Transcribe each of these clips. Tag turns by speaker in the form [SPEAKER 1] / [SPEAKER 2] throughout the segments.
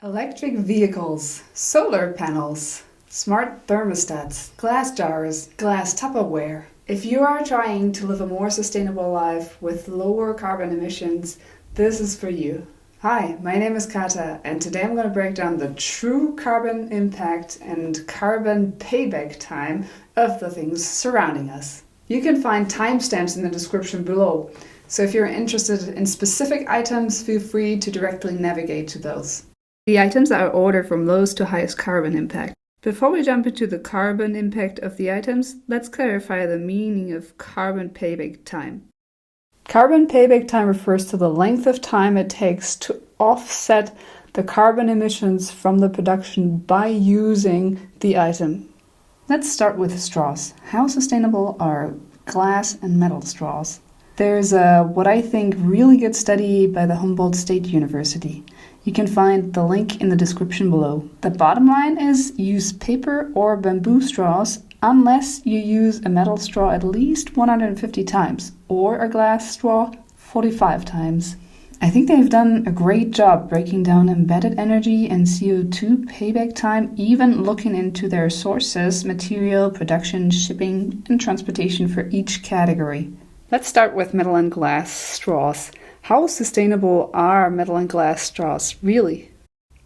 [SPEAKER 1] Electric vehicles, solar panels, smart thermostats, glass jars, glass Tupperware. If you are trying to live a more sustainable life with lower carbon emissions, this is for you. Hi, my name is Kata, and today I'm going to break down the true carbon impact and carbon payback time of the things surrounding us. You can find timestamps in the description below, so if you're interested in specific items, feel free to directly navigate to those. The items are ordered from lowest to highest carbon impact. Before we jump into the carbon impact of the items, let's clarify the meaning of carbon payback time. Carbon payback time refers to the length of time it takes to offset the carbon emissions from the production by using the item. Let's start with straws. How sustainable are glass and metal straws? There's what I think really good study by the Humboldt State University. You can find the link in the description below. The bottom line is use paper or bamboo straws unless you use a metal straw at least 150 times or a glass straw 45 times. I think they've done a great job breaking down embedded energy and CO2 payback time, even looking into their sources, material, production, shipping, and transportation for each category. Let's start with metal and glass straws. How sustainable are metal and glass straws, really?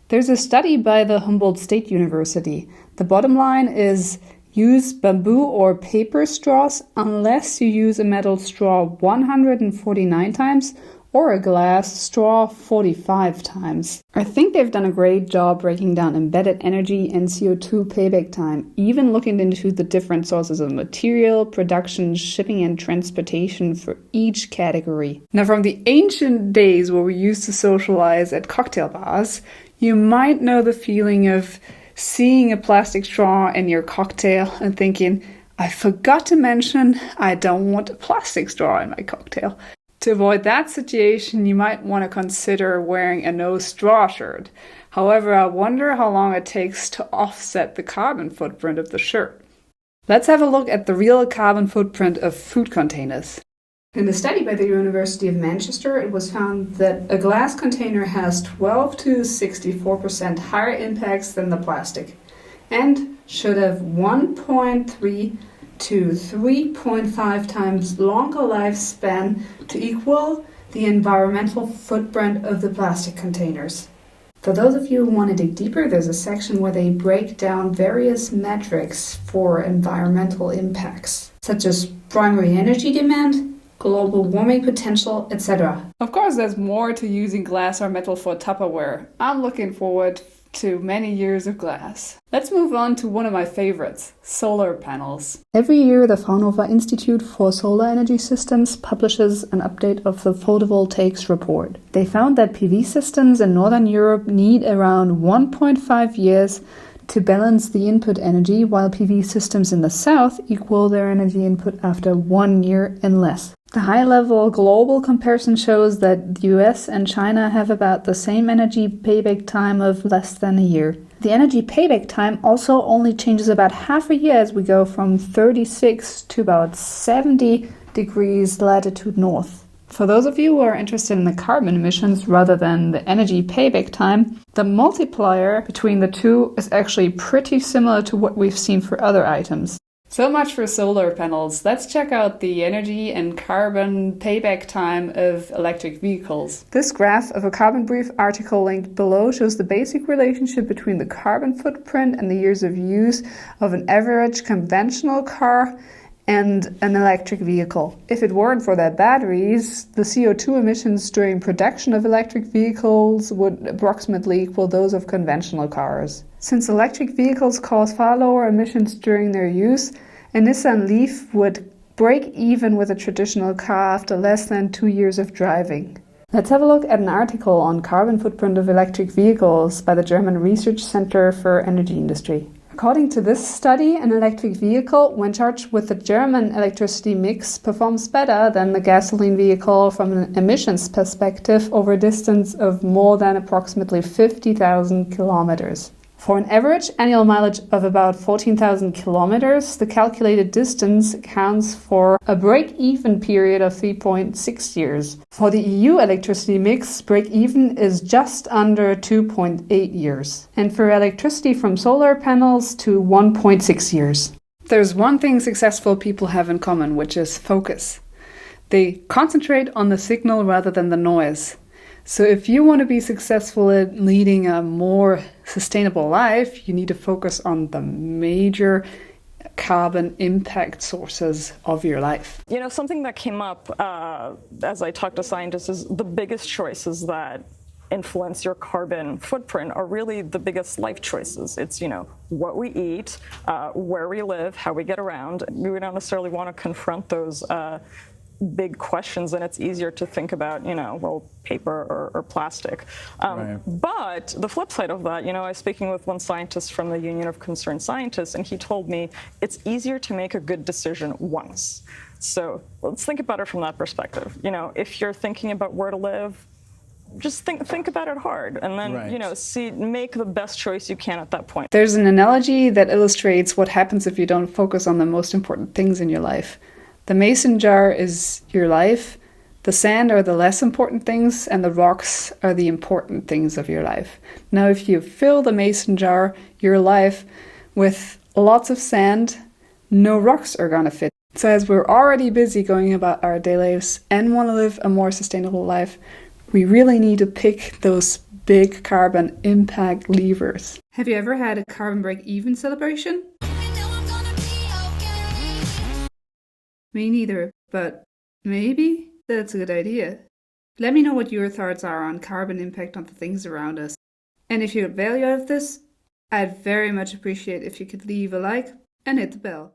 [SPEAKER 1] There's a study by the Humboldt State University. The bottom line is use bamboo or paper straws unless you use a metal straw 149 times or a glass straw 45 times. I think they've done a great job breaking down embedded energy and CO2 payback time, even looking into the different sources of material, production, shipping, and transportation for each category. Now, from the ancient days where we used to socialize at cocktail bars, you might know the feeling of seeing a plastic straw in your cocktail and thinking, I forgot to mention I don't want a plastic straw in my cocktail. To avoid that situation, you might want to consider wearing a no straw shirt. However, I wonder how long it takes to offset the carbon footprint of the shirt. Let's have a look at the real carbon footprint of food containers. In a study by the University of Manchester, it was found that a glass container has 12 to 64% higher impacts than the plastic and should have 1.3 to 3.5 times longer lifespan to equal the environmental footprint of the plastic containers. For those of you who want to dig deeper, there's a section where they break down various metrics for environmental impacts, such as primary energy demand, global warming potential, etc. Of course, there's more to using glass or metal for Tupperware. I'm looking forward to many years of glass. Let's move on to one of my favorites, solar panels. Every year, the Fraunhofer Institute for Solar Energy Systems publishes an update of the photovoltaics report. They found that PV systems in Northern Europe need around 1.5 years to balance the input energy, while PV systems in the south equal their energy input after 1 year and less. The high-level global comparison shows that the US and China have about the same energy payback time of less than a year. The energy payback time also only changes about half a year as we go from 36 to about 70 degrees latitude north. For those of you who are interested in the carbon emissions rather than the energy payback time, the multiplier between the two is actually pretty similar to what we've seen for other items. So much for solar panels. Let's check out the energy and carbon payback time of electric vehicles. This graph of a Carbon Brief article linked below shows the basic relationship between the carbon footprint and the years of use of an average conventional car and an electric vehicle. If it weren't for their batteries, the CO2 emissions during production of electric vehicles would approximately equal those of conventional cars. Since electric vehicles cause far lower emissions during their use, a Nissan Leaf would break even with a traditional car after less than 2 years of driving. Let's have a look at an article on carbon footprint of electric vehicles by the German Research Center for Energy Industry. According to this study, an electric vehicle, when charged with the German electricity mix, performs better than the gasoline vehicle from an emissions perspective over a distance of more than approximately 50,000 kilometers. For an average annual mileage of about 14,000 kilometers, the calculated distance accounts for a break-even period of 3.6 years. For the EU electricity mix, break-even is just under 2.8 years. And for electricity from solar panels, to 1.6 years. There's one thing successful people have in common, which is focus. They concentrate on the signal rather than the noise. So if you want to be successful in leading a more sustainable life, you need to focus on the major carbon impact sources of your life.
[SPEAKER 2] You know, something that came up as I talked to scientists is the biggest choices that influence your carbon footprint are really the biggest life choices. It's, you know, what we eat, where we live, how we get around. We don't necessarily want to confront those big questions, and it's easier to think about, you know, well, paper or plastic.
[SPEAKER 3] Right.
[SPEAKER 2] But the flip side of that, you know, I was speaking with one scientist from the Union of Concerned Scientists, and he told me it's easier to make a good decision once. So let's think about it from that perspective. You know, if you're thinking about where to live, just think about it hard, and then,
[SPEAKER 3] right,
[SPEAKER 2] you know, make the best choice you can at that point.
[SPEAKER 1] There's an analogy that illustrates what happens if you don't focus on the most important things in your life. The mason jar is your life, the sand are the less important things, and the rocks are the important things of your life. Now, if you fill the mason jar, your life, with lots of sand, no rocks are gonna fit. So as we're already busy going about our daily lives and want to live a more sustainable life, we really need to pick those big carbon impact levers. Have you ever had a carbon break-even celebration? Me neither, but maybe that's a good idea. Let me know what your thoughts are on carbon impact on the things around us. And if you get value out of this, I'd very much appreciate if you could leave a like and hit the bell.